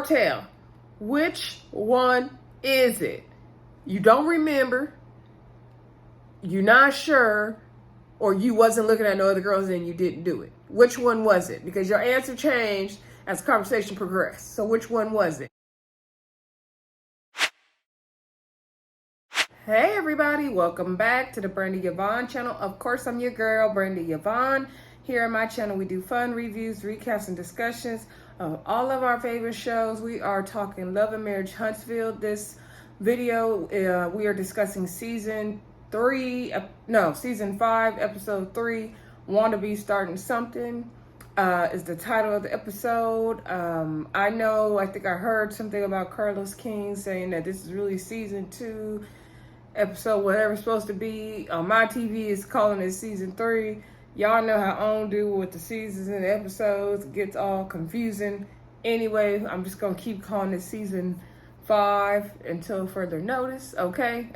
Martell. Which one is it? You don't remember, you're not sure, or you wasn't looking at no other girls and you didn't do it. Which one was it? Because your answer changed as the conversation progressed. So which one was it? Hey everybody, welcome back to the Brandi Yvonne channel. Of course, I'm your girl, Brandi Yvonne. Here on my channel, we do fun reviews, recaps, and discussions of all of our favorite shows. We are talking Love and Marriage Huntsville. This video, we are discussing season 5, episode 3, Wanda Be Startin Something is the title of the episode. I think I heard something about Carlos King saying that this is really season 2, episode whatever it's supposed to be. On my TV is calling it season 3. Y'all know how OWN do with the seasons and the episodes. It gets all confusing. Anyway, I'm just going to keep calling it season 5 until further notice, okay?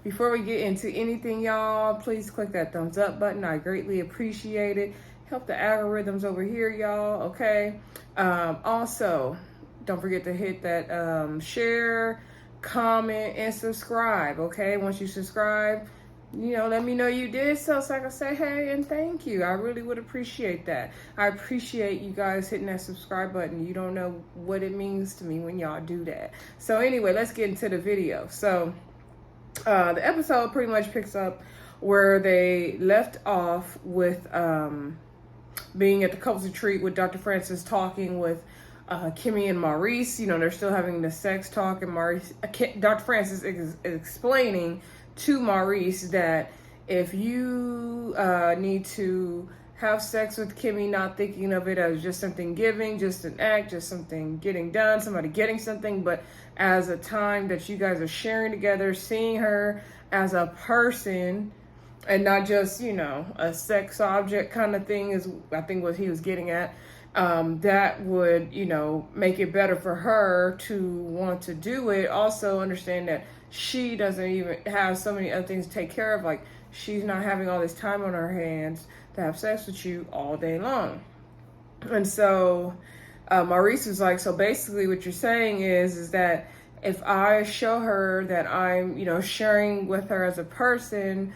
Before we get into anything, y'all, please click that thumbs up button. I greatly appreciate it. Help the algorithms over here, y'all, okay? Also, don't forget to hit that share, comment, and subscribe, okay? Once you subscribe, let me know you did so I can say hey and thank you. I really would appreciate that. I appreciate you guys hitting that subscribe button. You don't know what it means to me when y'all do that. So anyway, let's get into the video. So the episode pretty much picks up where they left off with being at the couples retreat with Dr. Francis talking with Kimmie and Maurice. They're still having the sex talk, and Dr. Francis is explaining to Maurice that if you need to have sex with Kimmie, not thinking of it as just something giving, just an act, just something getting done, somebody getting something, but as a time that you guys are sharing together, seeing her as a person and not just, a sex object kind of thing is, I think, what he was getting at. That would, make it better for her to want to do it. Also understand that she doesn't even have so many other things to take care of. Like, she's not having all this time on her hands to have sex with you all day long. And so Maurice was like, so basically what you're saying is that if I show her that I'm, sharing with her as a person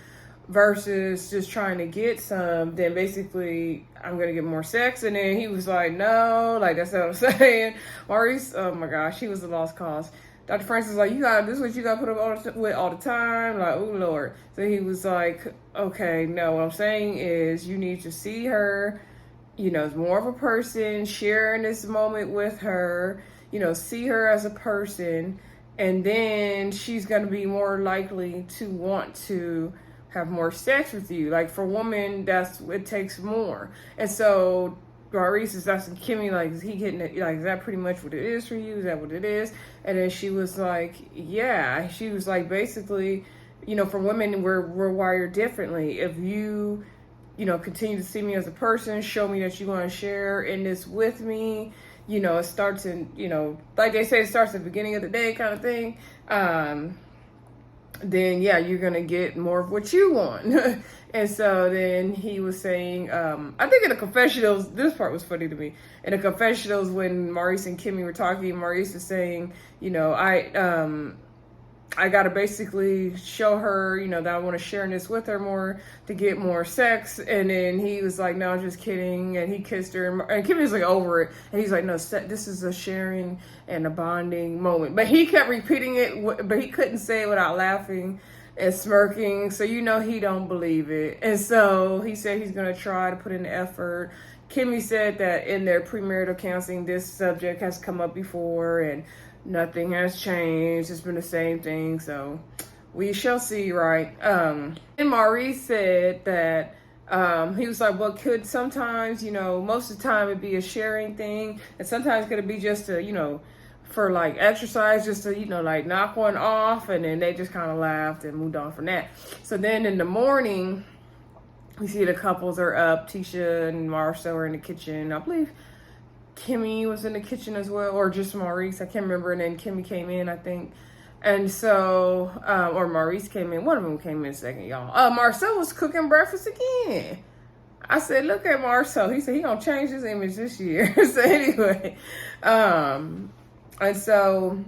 versus just trying to get some, then basically I'm going to get more sex. And then he was like, no, like, that's what I'm saying. Maurice, oh my gosh, he was a lost cause. Dr. Francis was like, this is what you got to put up with all the time. Like, oh Lord. So he was like, okay, no, what I'm saying is you need to see her, as more of a person, sharing this moment with her, see her as a person. And then she's going to be more likely to want to have more sex with you. Like, for women, it takes more. And so Maurice is asking Kimmie, like, is he getting it? Like, is that pretty much what it is for you? Is that what it is? And then she was like, yeah. She was like, basically, for women, we're wired differently. If you, continue to see me as a person, show me that you want to share in this with me, it starts in, like they say, it starts at the beginning of the day kind of thing. Then yeah, you're gonna get more of what you want. And so then he was saying, I think in the confessionals, this part was funny to me. In the confessionals, when Maurice and Kimmie were talking, Maurice was saying, I gotta basically show her, that I want to share this with her more to get more sex. And then he was like, no, I'm just kidding. And he kissed her, and Kimmie was like over it. And he's like, no, this is a sharing and a bonding moment. But he kept repeating it, but he couldn't say it without laughing and smirking. So he don't believe it. And so he said he's gonna try to put in the effort. Kimmie said that in their premarital counseling, this subject has come up before, and nothing has changed. It's been the same thing. So we shall see, right? And Maurice said that he was like, well, could sometimes, most of the time it'd be a sharing thing. And sometimes could it be just a, for like exercise, just to, like knock one off. And then they just kind of laughed and moved on from that. So then in the morning, we see the couples are up. Tisha and Marcel are in the kitchen. I believe Kimmie was in the kitchen as well, or just Maurice, I can't remember. And then Kimmie came in, I think. And so, or Maurice came in. One of them came in second, y'all. Marcel was cooking breakfast again. I said, look at Marcel. He said he gonna change his image this year. So anyway, And so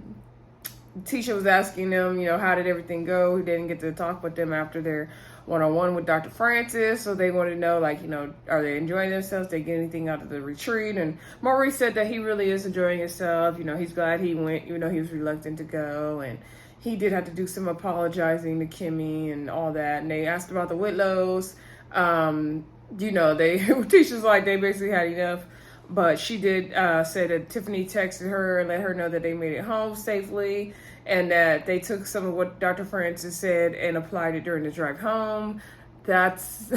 Tisha was asking them, how did everything go? He didn't get to talk with them after their one-on-one with Dr. Francis. So they wanted to know, are they enjoying themselves? Did they get anything out of the retreat? And Maurice said that he really is enjoying himself. He's glad he went, even though he was reluctant to go. And he did have to do some apologizing to Kimmie and all that. And they asked about the Whitlows. Tisha's like, they basically had enough. But she did say that Tiffany texted her and let her know that they made it home safely and that they took some of what Dr. Francis said and applied it during the drive home. That's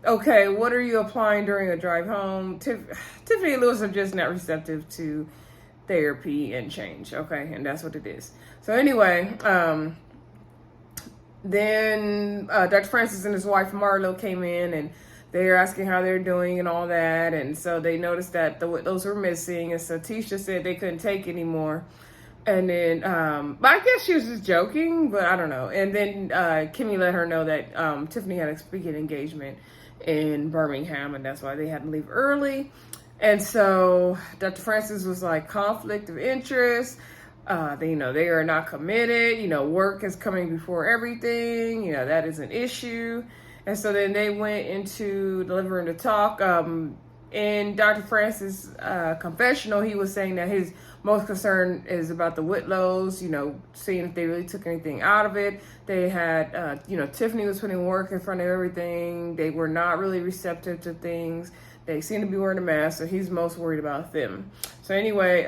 okay. What are you applying during a drive home? Tiffany and Lewis are just not receptive to therapy and change. Okay, and that's what it is. So anyway, then Dr. Francis and his wife Marlo came in and they were asking how they're doing and all that. And so they noticed that those were missing. And so Tisha said they couldn't take anymore. And then, but I guess she was just joking, but I don't know. And then Kimmie let her know that Tiffany had a speaking engagement in Birmingham, and that's why they had to leave early. And so Dr. Francis was like, conflict of interest. They are not committed. Work is coming before everything. That is an issue. And so then they went into delivering the talk. In Dr. Francis' confessional, he was saying that his most concern is about the Whitlows, seeing if they really took anything out of it. They had, Tiffany was putting work in front of everything. They were not really receptive to things. They seem to be wearing a mask, so he's most worried about them. So anyway,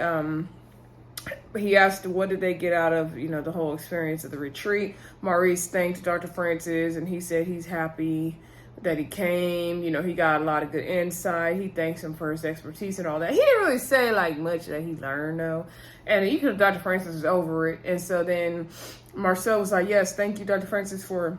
he asked what did they get out of, the whole experience of the retreat. Maurice thanked Dr. Francis, and he said he's happy that he came. He got a lot of good insight. He thanks him for his expertise and all that. He didn't really say much that he learned though. And Dr. Francis was over it. And so then Marcel was like, yes, thank you, Dr. Francis, for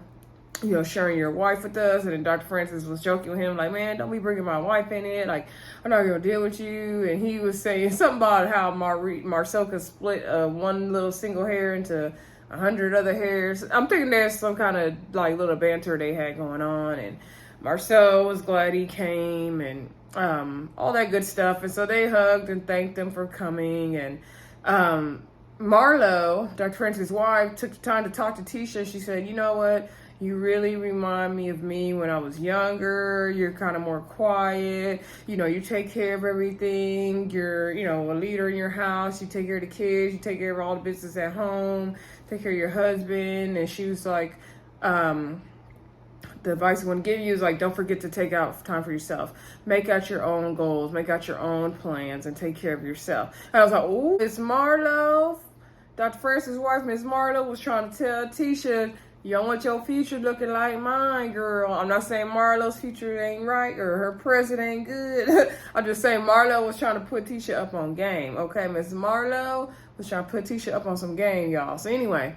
sharing your wife with us. And then Dr. Francis was joking with him, like, man, don't be bringing my wife in it. Like, I'm not going to deal with you. And he was saying something about how Marcel could split one little single hair into 100 other hairs. I'm thinking there's some kind of little banter they had going on. And Marcel was glad he came and all that good stuff. And so they hugged and thanked them for coming. And Marlo, Dr. Francis' wife, took the time to talk to Tisha. She said, you know what? You really remind me of me when I was younger. You're kind of more quiet. You take care of everything. You're, a leader in your house. You take care of the kids. You take care of all the business at home. Take care of your husband. And she was like, the advice I want to give you is don't forget to take out time for yourself. Make out your own goals. Make out your own plans and take care of yourself. And I was like, oh, Miss Marlo, Dr. Francis' wife, Miss Marlo, was trying to tell Tisha, you don't want your future looking like mine, girl. I'm not saying Marlo's future ain't right or her present ain't good. I'm just saying Marlo was trying to put Tisha up on game. Okay, Miss Marlo was trying to put Tisha up on some game, y'all. So anyway,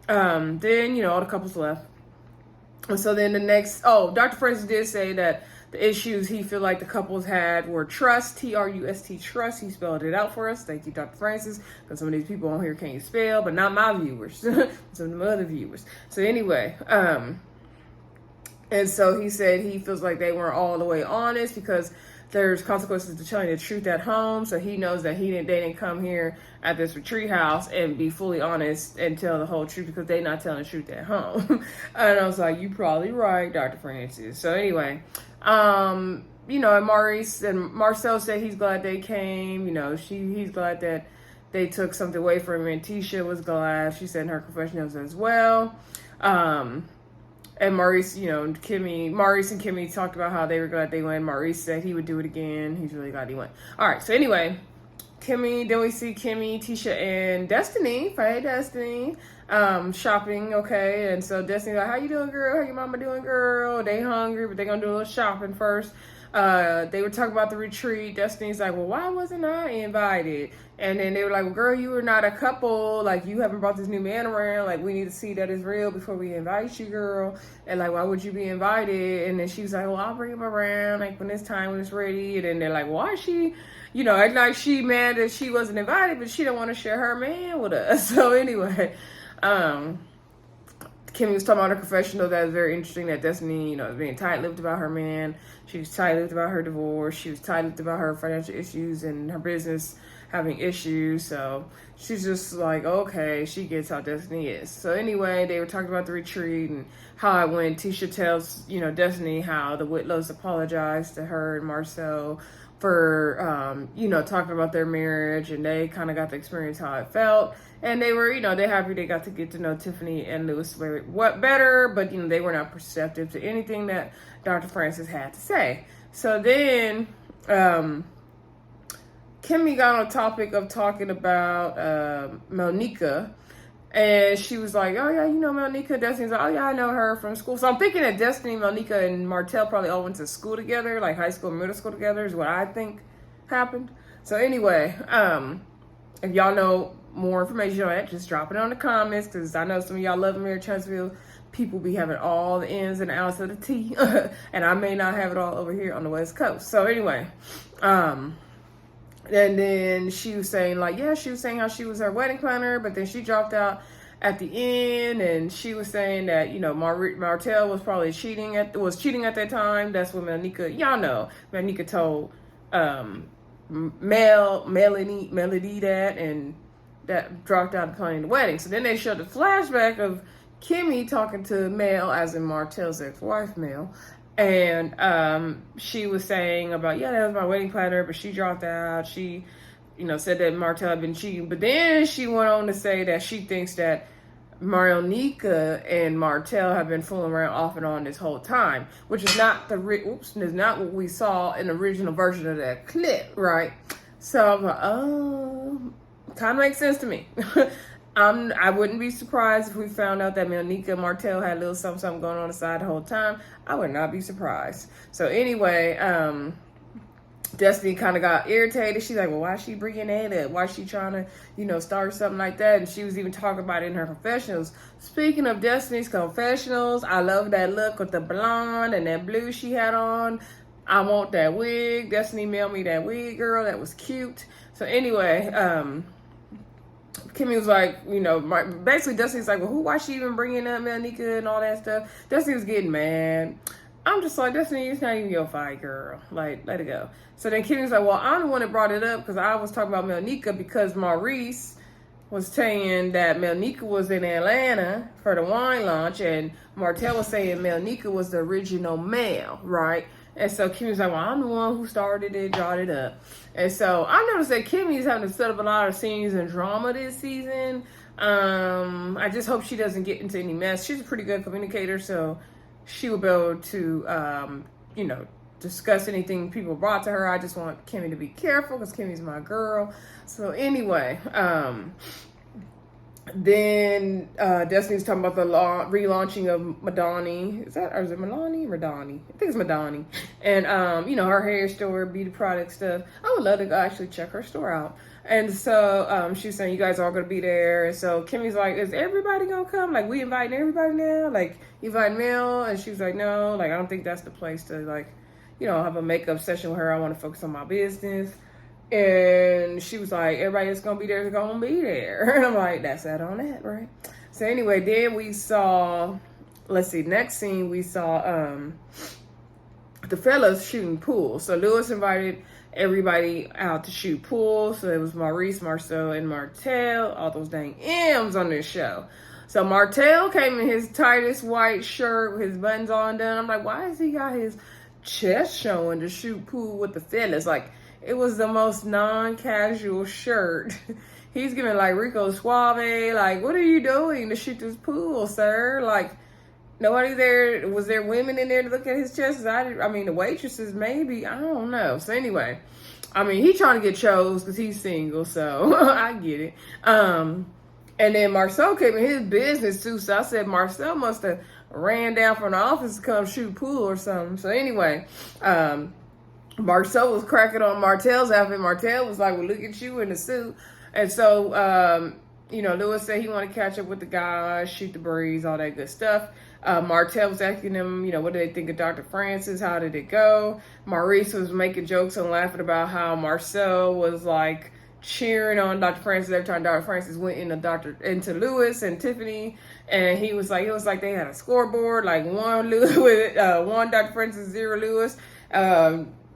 then, all the couples left. And so then Dr. Francis did say that the issues he feel like the couples had were trust, Trust, trust. He spelled it out for us. Thank you, Dr. Francis, because some of these people on here can't spell, but not my viewers, some of the other viewers. So anyway, and so he said he feels like they weren't all the way honest because there's consequences to telling the truth at home. So he knows that they didn't come here at this retreat house and be fully honest and tell the whole truth because they're not telling the truth at home. And I was like, you probably right, Dr. Francis. So anyway, and Maurice and Marcel said he's glad they came. He's glad that they took something away from him. And Tisha was glad. She said in her confessionals as well. And Maurice, and Kimmie talked about how they were glad they went. Maurice said he would do it again. He's really glad he went. All right. So anyway, then we see Kimmie, Tisha, and Destiny. Hey, Destiny. Shopping. Okay. And so Destiny's like, how you doing, girl? How your mama doing, girl? They hungry, but they gonna do a little shopping first. They were talking about the retreat. Destiny's like, well, why wasn't I invited? And then they were like, well, girl, you were not a couple. You haven't brought this new man around. We need to see that it's real before we invite you, girl. And why would you be invited? And then she was like, well, I'll bring him around when it's time, when it's ready. And then they're like, why is she, act like she mad that she wasn't invited, but she don't want to share her man with us. So anyway, Kimmie was talking about her confessional. That was very interesting. That Destiny, is being tight-lipped about her man. She was tight-lipped about her divorce. She was tight-lipped about her financial issues and her business. having issues. So she's just like, okay, she gets how Destiny is. So anyway, they were talking about the retreat and how it went. Tisha tells, Destiny how the Whitlows apologized to her and Marcel for, talking about their marriage, and they kind of got to experience how it felt. And they were, they're happy they got to get to know Tiffany and Louis better, but, they were not perceptive to anything that Dr. Francis had to say. So then, Kimmie got on a topic of talking about Melnika, and she was like, oh yeah, Melnika. Destiny's like, oh yeah, I know her from school. So I'm thinking that Destiny, Melnika, and Martel probably all went to school together, like high school and middle school together, is what I think happened. So anyway, if y'all know more information on that, just drop it on the comments, because I know some of y'all love Marriage Huntsville. People be having all the ins and outs of the tea, and I may not have it all over here on the West Coast. So anyway, and then she was saying how she was her wedding planner, but then she dropped out at the end, and she was saying that, Martel was probably cheating at that time. That's what Melnika told Melody that, and that dropped out of planning the wedding. So then they showed the flashback of Kimmie talking to Mel, as in Martel's ex-wife, Mel. And she was saying about, that was my wedding planner, but she dropped out. She, said that Martel had been cheating. But then she went on to say that she thinks that Melnika and Martel have been fooling around off and on this whole time, which is not is not what we saw in the original version of that clip, right? So I'm like, oh, kind of makes sense to me. I wouldn't be surprised if we found out that Melnika and Martel had a little something going on the side the whole time. I would not be surprised. So anyway, Destiny kind of got irritated. She's like, well, why is she bringing that up? Why is she trying to, start something like that? And she was even talking about it in her confessionals. Speaking of Destiny's confessionals, I love that look with the blonde and that blue she had on. I want that wig. Destiny mailed me that wig, girl. That was cute. So anyway, Kimmie was like, basically Destiny's like, well, why she even bringing up Melnika and all that stuff? Destiny was getting mad. I'm just like, Destiny, it's not even your fight, girl. Like, let it go. So then Kimmie was like, well, I'm the one that brought it up because I was talking about Melnika because Maurice was saying that Melnika was in Atlanta for the wine launch, and Martel was saying Melnika was the original Mel, right? And so Kimmie was like, well, I'm the one who started it, brought it up. And so I noticed that Kimmie's having to set up a lot of scenes and drama this season. I just hope she doesn't get into any mess. She's a pretty good communicator, so she will be able to, discuss anything people brought to her. I just want Kimmie to be careful because Kimmie's my girl. So anyway, then Destiny's talking about the relaunching of Madani. Is it Madani? Madani. I think it's Madani. And, her hair store, beauty product stuff. I would love to go actually check her store out. And so she's saying you guys are all going to be there. And so Kimmie's like, is everybody going to come? Like, we inviting everybody now? Like, you inviting Mel? And she's like, no. Like, I don't think that's the place to, like, have a makeup session with her. I want to focus on my business. And she was like, everybody that's going to be there is going to be there. And I'm like, that's that on that, right? So anyway, then we saw, next scene, we saw the fellas shooting pool. So Louis invited everybody out to shoot pool. So it was Maurice, Marcel, and Martel, all those dang M's on this show. So Martel came in his tightest white shirt with his buttons on done. I'm like, why has he got his chest showing to shoot pool with the fellas? Like, it was the most non-casual shirt. He's giving like Rico Suave. Like, what are you doing to shoot this pool, sir? Like, nobody there. Was there women in there to look at his chest? I mean, the waitresses maybe. I don't know. So anyway, he trying to get chose because he's single. So I get it. And then Marcel came in his business too. So I said Marcel must have ran down from the office to come shoot pool or something. So anyway, Marcel was cracking on Martel's outfit. Martel was like, well, look at you in the suit. And so, Louis said he wanted to catch up with the guys, shoot the breeze, all that good stuff. Martel was asking them, what do they think of Dr. Francis? How did it go? Maurice was making jokes and laughing about how Marcel was like cheering on Dr. Francis every time Dr. Francis went into Louis and Tiffany. And he was like, it was like they had a scoreboard, like one Dr. Francis, 0 Louis.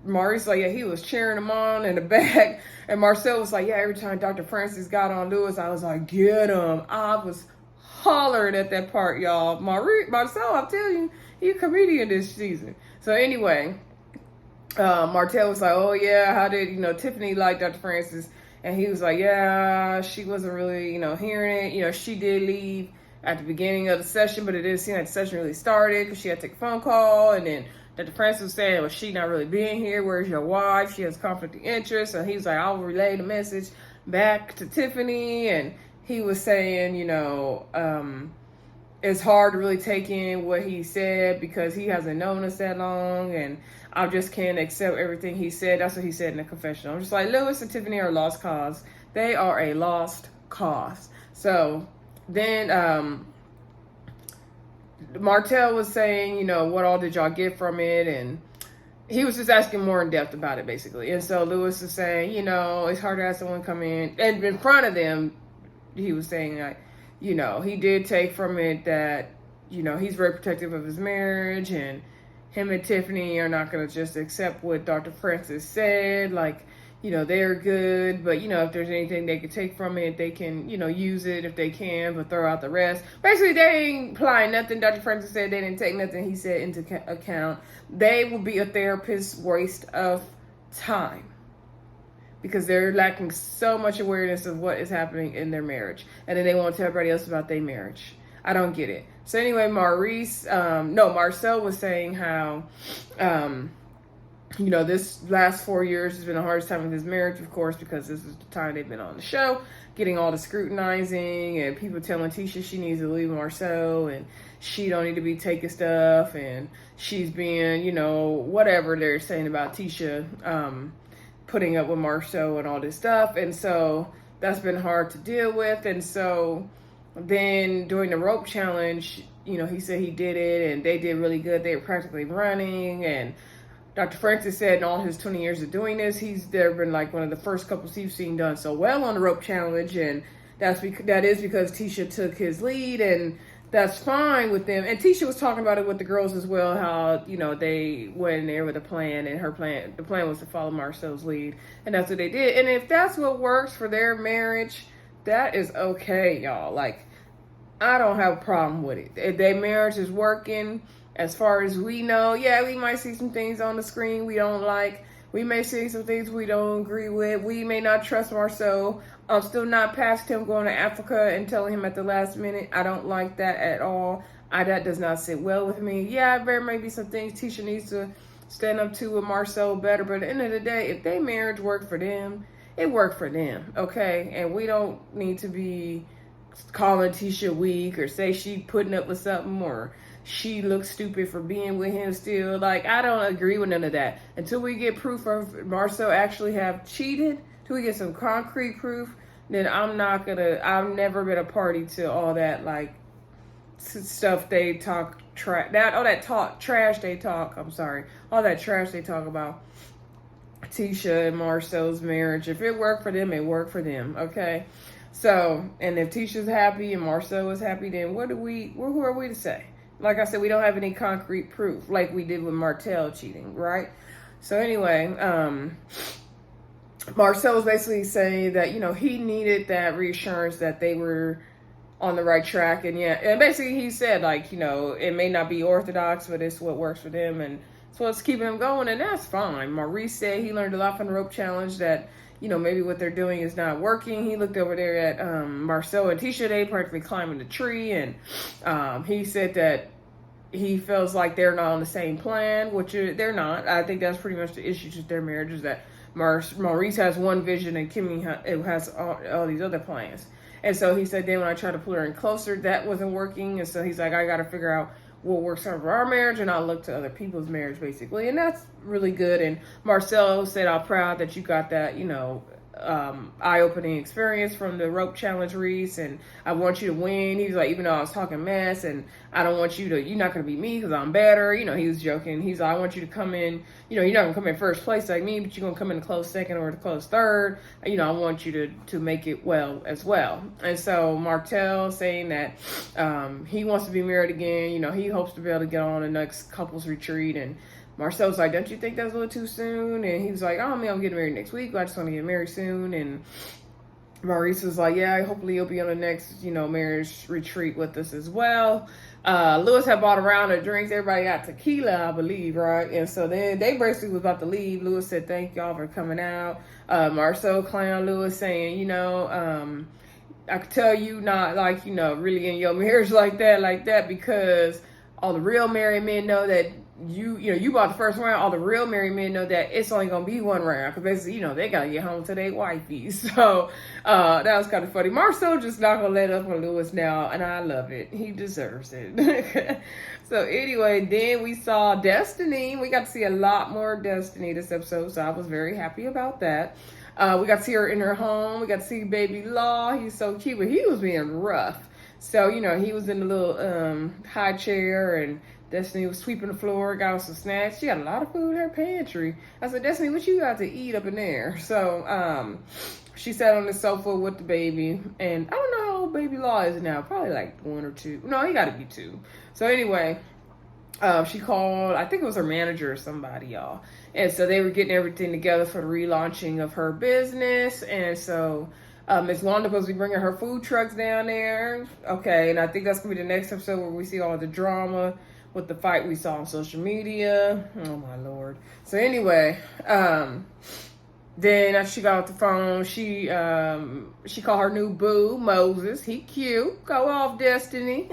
Maurice like, yeah, he was cheering him on in the back. And Marcel was like, yeah, every time Dr. Francis got on Lewis, I was like, get him. I was hollering at that part, y'all. Marcel, I'm telling you, he's a comedian this season. So anyway, Martell was like, oh yeah, how did, Tiffany like Dr. Francis? And he was like, yeah, she wasn't really, hearing it. She did leave at the beginning of the session, but it didn't seem like the session really started because she had to take a phone call. And then Dr. Francis was saying, well, she not really being here. Where's your wife? She has conflict of interest. And he was like, I'll relay the message back to Tiffany. And he was saying, it's hard to really take in what he said because he hasn't known us that long. And I just can't accept everything he said. That's what he said in the confessional. I'm just like, Lewis and Tiffany are a lost cause. They are a lost cause. So then Martell was saying, what all did y'all get from it? And he was just asking more in depth about it, basically. And so Lewis is saying, it's hard to have someone come in. And in front of them, he was saying, like, he did take from it that, he's very protective of his marriage. And him and Tiffany are not going to just accept what Dr. Francis said. Like, they're good, but, if there's anything they could take from it, they can, use it if they can, but throw out the rest. Basically, they ain't applying nothing Dr. Francis said. They didn't take nothing he said into account. They will be a therapist's waste of time because they're lacking so much awareness of what is happening in their marriage. And then they won't tell everybody else about their marriage. I don't get it. So anyway, Marcel was saying how, this last 4 years has been the hardest time of his marriage, of course, because this is the time they've been on the show, getting all the scrutinizing and people telling Tisha she needs to leave Marcel and she don't need to be taking stuff and she's being, whatever they're saying about Tisha, putting up with Marcel and all this stuff. And so that's been hard to deal with. And so then during the rope challenge, he said he did it and they did really good. They were practically running. And Dr. Francis said in all his 20 years of doing this, they've been like one of the first couples he's seen done so well on the rope challenge. And that is because Tisha took his lead, and that's fine with them. And Tisha was talking about it with the girls as well, how, they went in there with a plan, and the plan was to follow Marcel's lead. And that's what they did. And if that's what works for their marriage, that is okay, y'all. Like, I don't have a problem with it. If their marriage is working, as far as we know, yeah, we might see some things on the screen we don't like. We may see some things we don't agree with. We may not trust Marcel. I'm still not past him going to Africa and telling him at the last minute. I don't like that at all. That does not sit well with me. Yeah, there may be some things Tisha needs to stand up to with Marcel better. But at the end of the day, if their marriage worked for them, it worked for them, okay? And we don't need to be calling Tisha weak or say she putting up with something or she looks stupid for being with him still. Like, I don't agree with none of that. Until we get proof of Marcel actually have cheated, till we get some concrete proof, then I've never been a party to all that, like, stuff they talk, all that trash they talk about Tisha and Marcel's marriage. If it worked for them, it worked for them, okay? So, and if Tisha's happy and Marcel is happy, then who are we to say? Like I said, we don't have any concrete proof like we did with Martell cheating, right? So anyway, Marcel was basically saying that, he needed that reassurance that they were on the right track. And and basically he said, like, it may not be orthodox, but it's what works for them. And it's what's keeping them going. And that's fine. Maurice said he learned a lot from the rope challenge, that, maybe what they're doing is not working. He looked over there at Marcel and Tisha. They practically climbing the tree. And he said that he feels like they're not on the same plan, which they're not. I think that's pretty much the issue with their marriage, is that Maurice has one vision and Kimmie has all these other plans. And so he said, then when I tried to pull her in closer, that wasn't working. And so he's like, I got to figure out what works for our marriage, and I'll look to other people's marriage, basically. And that's really good. And Marcel said, I'm proud that you got that, eye-opening experience from the rope challenge, Reese, and I want you to win. He was like, even though I was talking mess, and I don't want you're not going to be me because I'm better. He was joking. He's like, I want you to come in, you're not going to come in first place like me, but you're going to come in a close second or a close third. I want you to make it well as well. And so Martell saying that he wants to be married again. He hopes to be able to get on the next couples retreat, and Marcel was like, don't you think that's a little too soon? And he was like, oh, man, I'm getting married next week. I just want to get married soon. And Maurice was like, yeah, hopefully you'll be on the next, marriage retreat with us as well. Lewis had bought a round of drinks. Everybody got tequila, I believe, right? And so then they basically was about to leave. Lewis said, thank y'all for coming out. Marcel clowned Lewis saying, I could tell you not like, really in your marriage like that, because all the real married men know that you bought the first round. All the real married men know that it's only gonna be one round, because basically, they gotta get home to their wifey. So that was kind of funny. Marcel just not gonna let up on Lewis now, and I love it. He deserves it. So anyway, then we saw Destiny. We got to see a lot more Destiny this episode, so I was very happy about that. We got to see her in her home. We got to see baby Law. He's so cute, but he was being rough. So, he was in the little high chair, and Destiny was sweeping the floor, got her some snacks. She got a lot of food in her pantry. I said, Destiny, what you got to eat up in there? So she sat on the sofa with the baby, and I don't know how old baby Law is now. Probably like 1 or 2. No, he got to be 2. So anyway, she called, I think it was her manager or somebody, y'all. And so they were getting everything together for the relaunching of her business. And so Miss Wanda supposed to be bringing her food trucks down there. Okay, and I think that's going to be the next episode where we see all the drama with the fight we saw on social media. Oh, my Lord. So anyway, then after she got off the phone, she called her new boo, Moses. He cute. Go off, Destiny.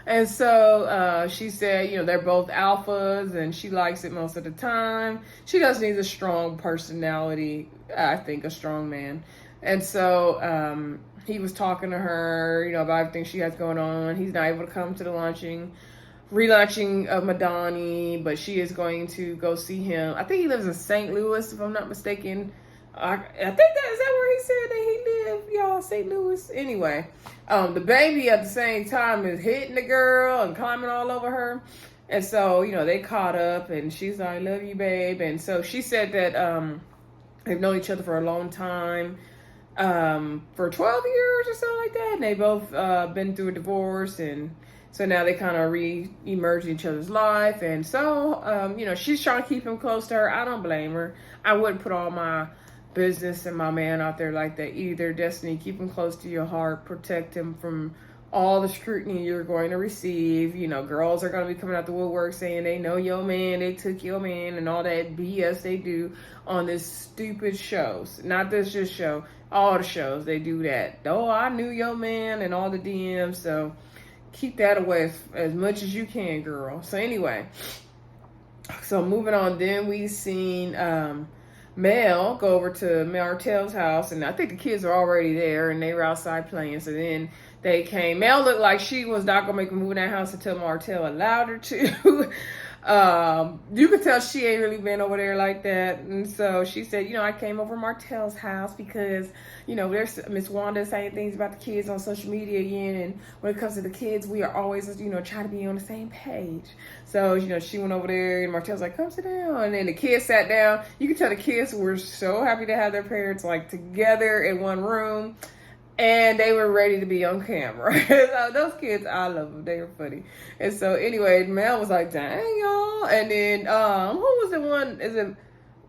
And so she said, they're both alphas, and she likes it most of the time. She does need a strong personality, I think, a strong man. And so he was talking to her, about everything she has going on. He's not able to come to the relaunching of Madani, but she is going to go see him. I think he lives in St. Louis, if I'm not mistaken. I think is that where he said that he lived, y'all, St. Louis? Anyway, the baby at the same time is hitting the girl and climbing all over her. And so, they caught up, and she's like, love you, babe. And so she said that they've known each other for a long time, for 12 years or something like that. And they both been through a divorce, and so now they kind of re-emerge in each other's life. And so, she's trying to keep him close to her. I don't blame her. I wouldn't put all my business and my man out there like that either. Destiny, keep him close to your heart. Protect him from all the scrutiny you're going to receive. Girls are going to be coming out the woodwork saying they know your man, they took your man, and all that BS they do on this stupid shows. Not this just show. All the shows, they do that. Oh, I knew your man, and all the DMs. So keep that away as much as you can, girl. So anyway, so moving on, then we seen Mel go over to Martell's house, and I think the kids are already there, and they were outside playing. So then they came. Mel looked like she was not gonna make a move in that house until Martell allowed her to. You could tell she ain't really been over there like that. And so she said, I came over to Martell's house because, there's Miss Wanda saying things about the kids on social media again. And when it comes to the kids, we are always, trying to be on the same page. So, she went over there, and Martell's like, come sit down. And then the kids sat down. You could tell the kids were so happy to have their parents together in one room. And they were ready to be on camera. So those kids, I love them. They were funny. And so anyway, Mel was like, dang, y'all. And then, who was the one? Is it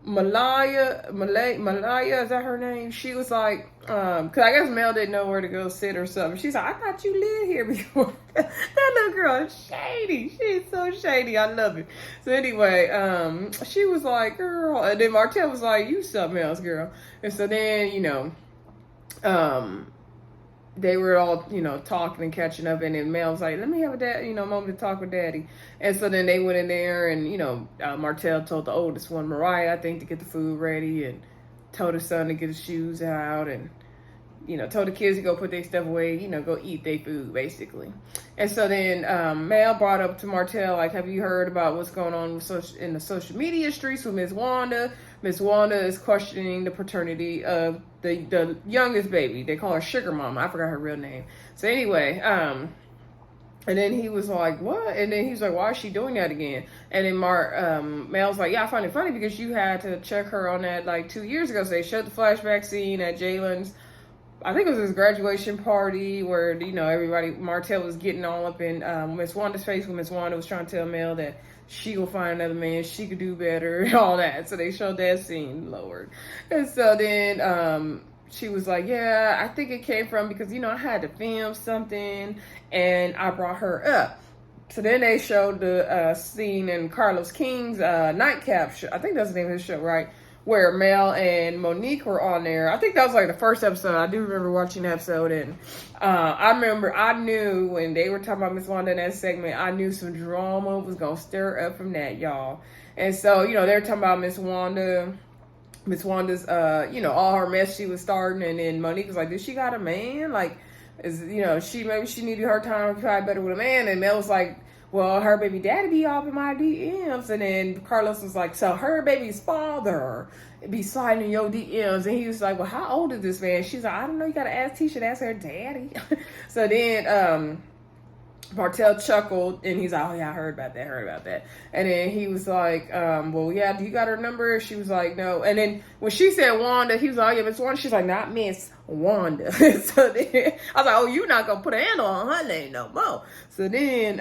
Malaya, is that her name? She was like, because I guess Mel didn't know where to go sit or something. She's like, I thought you lived here before. That little girl is shady. She's so shady. I love it. So anyway, she was like, girl. And then Martell was like, you something else, girl. And so then, they were all, talking and catching up, and then Mel was like, let me have a moment to talk with daddy. And so then they went in there, and, Martell told the oldest one, Mariah, I think, to get the food ready, and told his son to get his shoes out, and, told the kids to go put their stuff away, go eat their food, basically. And so then Mel brought up to Martell, have you heard about what's going on in the social media streets with Miss Wanda? Miss Wanda is questioning the paternity of the youngest baby. They call her Sugar Mama. I forgot her real name. So anyway, and then he was like, what? And then he was like, why is she doing that again? And then Mel's like, yeah, I find it funny because you had to check her on that 2 years ago. So they showed the flashback scene at Jalen's, I think it was his graduation party where, everybody, Martell was getting all up in Miss Wanda's face when Miss Wanda was trying to tell Mel that she will find another man, she could do better, and all that. So they showed that scene, Lord. And so then she was like, yeah, I think it came from because, I had to film something and I brought her up. So then they showed the scene in Carlos King's Nightcap show. I think that's the name of his show, right? Where Mel and Monique were on there. I think that was like the first episode. I do remember watching the episode. And I knew when they were talking about Miss Wanda in that segment, I knew some drama was going to stir up from that, y'all. And so, they were talking about Miss Wanda's, all her mess she was starting. And then Monique was like, did she got a man? Like, maybe she needed her time to try better with a man. And Mel was like, well, her baby daddy be all in my DMs. And then Carlos was like, so her baby's father be sliding in your DMs. And he was like, well, how old is this man? She's like, I don't know. You got to ask Tisha. That's her daddy. So then Martell chuckled and he's like, oh yeah, I heard about that. And then he was like, well, yeah, do you got her number? She was like, no. And then when she said Wanda, he was like, yeah, Miss Wanda. She's like, not Miss Wanda. So then I was like, oh, you're not gonna put a handle on her name no more. So then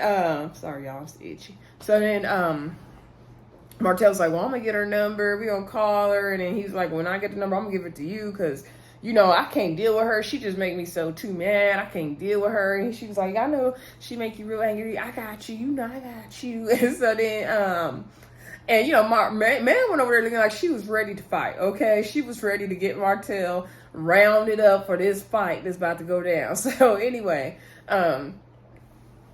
sorry y'all, I'm itchy. So then Martell's like, well, I'm gonna get her number, we gonna call her. And then he's like, when I get the number, I'm gonna give it to you because I can't deal with her. She just make me so too mad. I can't deal with her. And she was like, I know she make you real angry. I got you. I got you. And so then, Man went over there looking like she was ready to fight. Okay, she was ready to get Martell rounded up for this fight that's about to go down. So anyway,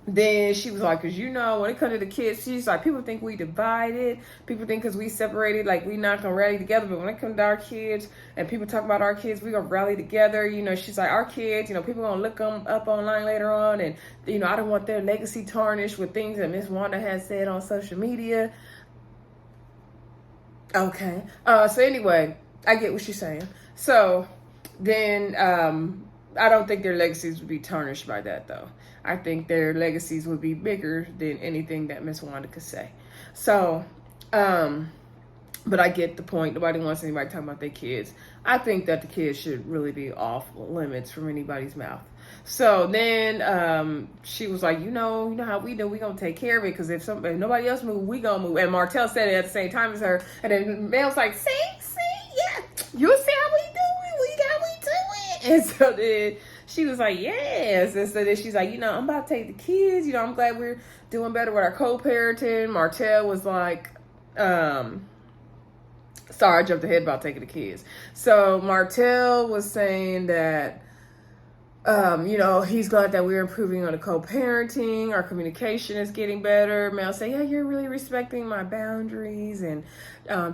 then she was like, because when it comes to the kids, she's like, people think we divided. People think because we separated, like we not going to rally together. But when it comes to our kids and people talk about our kids, we going to rally together. She's like, our kids, people going to look them up online later on. And, I don't want their legacy tarnished with things that Miss Wanda has said on social media. Okay. So anyway, I get what she's saying. So then I don't think their legacies would be tarnished by that, though. I think their legacies would be bigger than anything that Miss Wanda could say. So, but I get the point. Nobody wants anybody talking about their kids. I think that the kids should really be off limits from anybody's mouth. So then she was like, you know how we do. We gonna take care of it because if nobody else move, we gonna move. And Martell said it at the same time as her. And then Mel's like, see, yeah, you see how we do it. We do it. And so then she was like, yes. And so then she's like, I'm about to take the kids. I'm glad we're doing better with our co-parenting. Martell was like, sorry, I jumped ahead about taking the kids. So Martell was saying that, he's glad that we're improving on the co-parenting. Our communication is getting better. Mel said, yeah, you're really respecting my boundaries and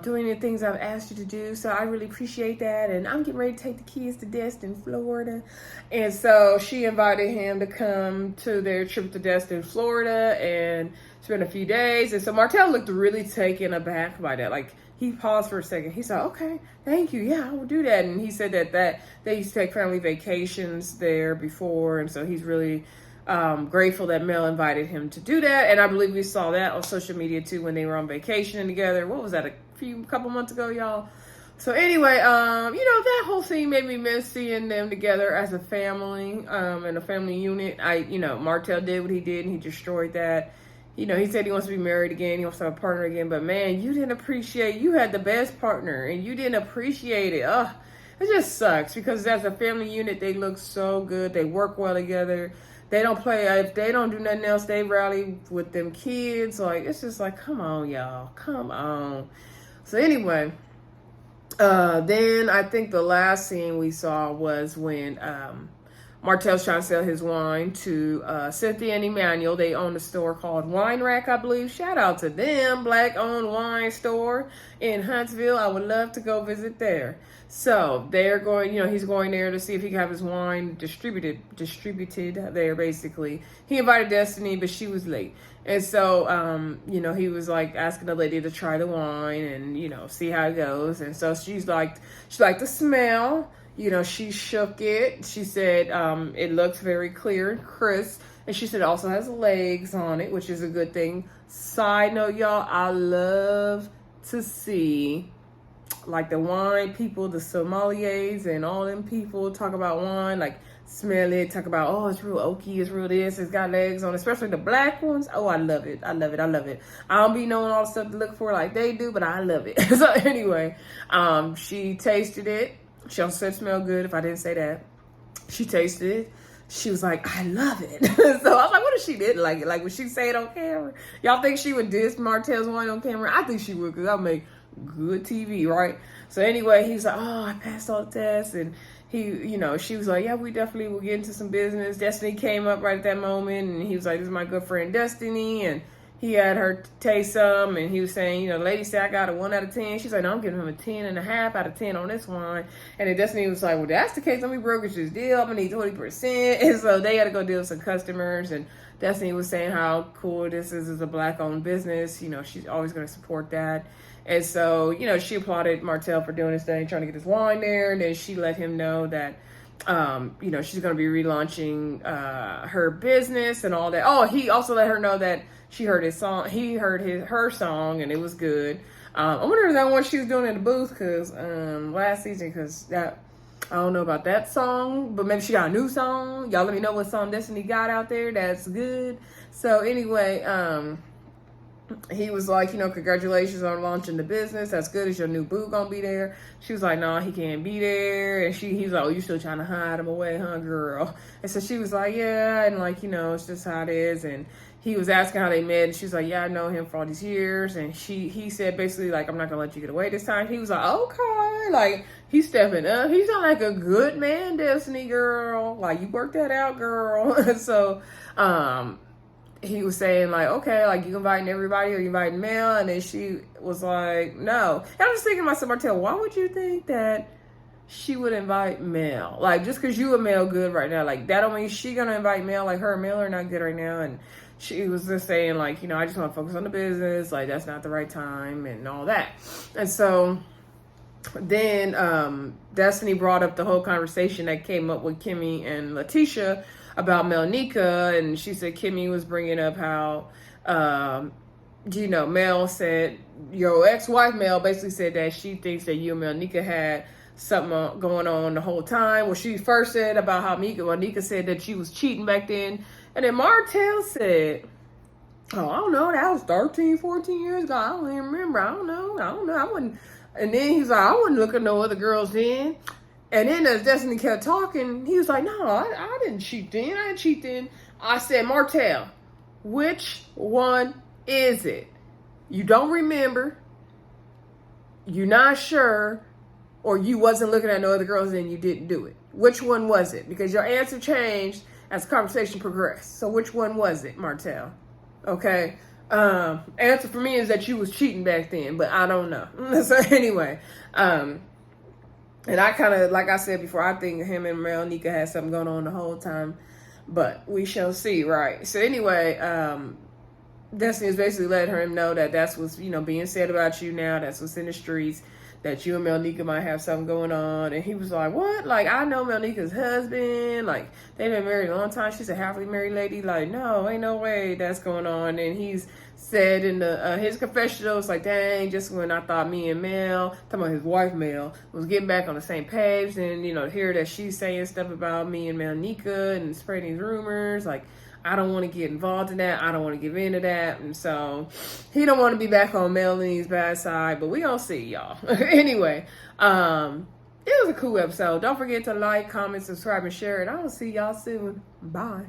doing the things I've asked you to do. So I really appreciate that. And I'm getting ready to take the kids to Destin, Florida. And so she invited him to come to their trip to Destin, Florida and spend a few days. And so Martell looked really taken aback by that. Like, he paused for a second. He said, okay, thank you. Yeah, I will do that. And he said that they used to take family vacations there before. And so he's really grateful that Mel invited him to do that. And I believe we saw that on social media too when they were on vacation together. What was that, a couple months ago, y'all? So anyway, that whole thing made me miss seeing them together as a family and a family unit. Martell did what he did and he destroyed that. He said he wants to be married again. He wants to have a partner again. But, man, you had the best partner, and you didn't appreciate it. Ugh, it just sucks because as a family unit, they look so good. They work well together. They don't play. If they don't do nothing else, they rally with them kids. Like, it's just like, come on, y'all. Come on. So, anyway, then I think the last scene we saw was when Martell's trying to sell his wine to Cynthia and Emmanuel. They own a store called Wine Rack, I believe. Shout out to them. Black-owned wine store in Huntsville. I would love to go visit there. So they're going, he's going there to see if he can have his wine distributed there, basically. He invited Destiny, but she was late. And so, he was like asking the lady to try the wine and, see how it goes. And so she liked the smell. She shook it. She said it looks very clear and crisp. And she said it also has legs on it, which is a good thing. Side note, y'all, I love to see like the wine people, the sommeliers and all them people talk about wine. Like smell it, talk about, oh, it's real oaky, it's real this, it's got legs on it, especially the black ones. Oh, I love it. I love it. I love it. I don't be knowing all the stuff to look for like they do, but I love it. So anyway, she tasted it. She also said it smelled good, if I didn't say that. She tasted it. She was like, I love it. So I was like, what if she didn't like it? Like, would she say it on camera? Y'all think she would diss Martell's wine on camera? I think she would, because I'll make good TV, right? So anyway, he's like, oh, I passed all the tests. And he, you know, she was like, yeah, we definitely will get into some business. Destiny came up right at that moment. And he was like, this is my good friend Destiny. And he had her taste some, and he was saying, you know, the lady said I got a 1 out of 10. She's like, no, I'm giving him a 10.5 out of 10 on this wine. And then Destiny was like, well, that's the case. Let me brokerage this deal. I'm gonna need 20%. And so they had to go deal with some customers. And Destiny was saying how cool this is as a black-owned business. You know, she's always gonna support that. And so, you know, she applauded Martell for doing this thing, trying to get this wine there. And then she let him know that, you know, she's gonna be relaunching her business and all that. Oh, he also let her know that she heard his song. He heard her song, and it was good. I wonder if that one she was doing in the booth, because last season, because that I don't know about that song, but maybe she got a new song. Y'all let me know what song Destiny got out there that's good. So anyway, he was like, you know, congratulations on launching the business. That's good. Is your new boo gonna be there? She was like, no, he can't be there. And he's like, oh, you still trying to hide him away, huh, girl? And so she was like, yeah, and like, you know, it's just how it is. And he was asking how they met, and she's like, yeah, I know him for all these years. And he said basically, like, I'm not gonna let you get away this time. He was like, okay, like, he's stepping up. He's not like a good man, Destiny, girl. Like, you worked that out, girl. And so he was saying, like, okay, like, you inviting everybody, or you inviting Mel? And then she was like, no. And I'm just thinking to myself, Martell, why would you think that she would invite Mel? Like, just because you and Mel good right now, like, that don't mean she gonna invite Mel. Like, her and Mel are not good right now. And she was just saying, like, you know, I just want to focus on the business. Like, that's not the right time and all that. And so then Destiny brought up the whole conversation that came up with Kimmie and Letitia about Mel and Nika. And she said Kimmie was bringing up how, you know, Mel said, your ex-wife Mel basically said that she thinks that you and Mel and Nika had something going on the whole time. Well, she first said about how Nika said that she was cheating back then. And then Martell said, oh, I don't know, that was 13, 14 years ago. I don't even remember. I don't know. I wouldn't. And then he's like, I wouldn't look at no other girls then. And then as Destiny kept talking, he was like, no, I didn't cheat then. I didn't cheat then. I said, Martell, which one is it? You don't remember. You're not sure. Or you wasn't looking at no other girls and you didn't do it. Which one was it? Because your answer changed as the conversation progressed. So which one was it, Martell? Okay. Answer for me is that you was cheating back then, but I don't know. So anyway, and I kind of, like I said before, I think him and Mel and Nika had something going on the whole time, but we shall see, right? So anyway, Destiny is basically letting him know that that's what's, you know, being said about you now. That's what's in the streets. That you and Mel Nika might have something going on. And he was like, what? Like, I know Mel Nika's husband. Like, they've been married a long time. She's a happily married lady. Like, no, ain't no way that's going on. And he's said in the his confessional, it's like, dang, just when I thought me and Mel, talking about his wife Mel, was getting back on the same page. And, you know, hear that she's saying stuff about me and Mel Nika and spreading these rumors. Like, I don't want to get involved in that. I don't want to give into that. And so he don't want to be back on Melanie's bad side, but we gonna see, y'all. Anyway, it was a cool episode. Don't forget to like, comment, subscribe, and share it. I will see y'all soon. Bye.